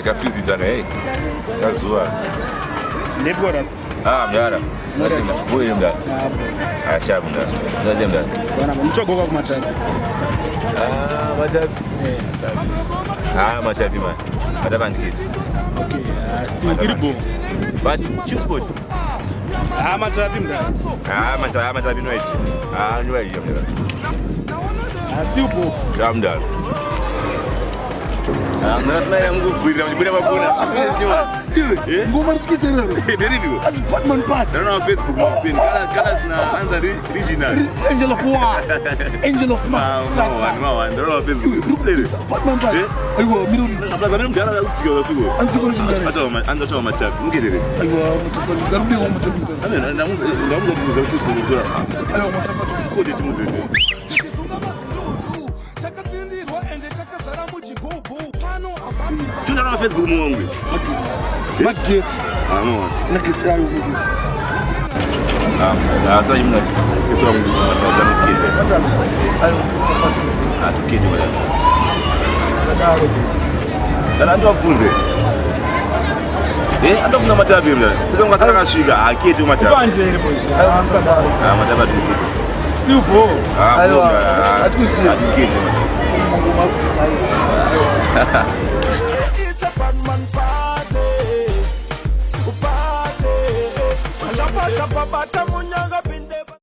Kafizita hey. Kazua. Nebora. Mjara. Wewe mda. Shabu mda. Ndio mda. Bwana mchogo kwa Matabi. Matabi. Matabi man. Matabi antiketi. Okay, still Irigo. But choose what? Matabi mda. Matabi no age. No age mda. Still po. Mda. Nasema Mungu kuira mbona mabona. Ngoma sikitero. Ndio. As Batman part. Ndio na Facebook mfini. Kana zinaanza original. Angel of War. Angel of Mass. Ndio na Facebook. Batman part. Aiwa miruni. Abla zamu mjana ya usigo usigo. Ansigo njani. Acha chama Matabi. Ngedere. Aiwa mutapali zarudi kwa Matabi. Namuza usigo. Aiwa Matabi Kodi tumuzende. Tuna na Facebook muongwe. Magates. Mwa. Magates ayo Magates. Sasa yimna kesho Mungu Matabi mkinde. Matabi. Ayo Matabi. Atukende wala. Dala ndo afunze. Hata kuna Matabi mla. Sasa ungataka kashiga aketi Matabi. Banje ile boy. Ayo msadari. Matabi atukende. Yupo. Ayo atukusi. Atukende.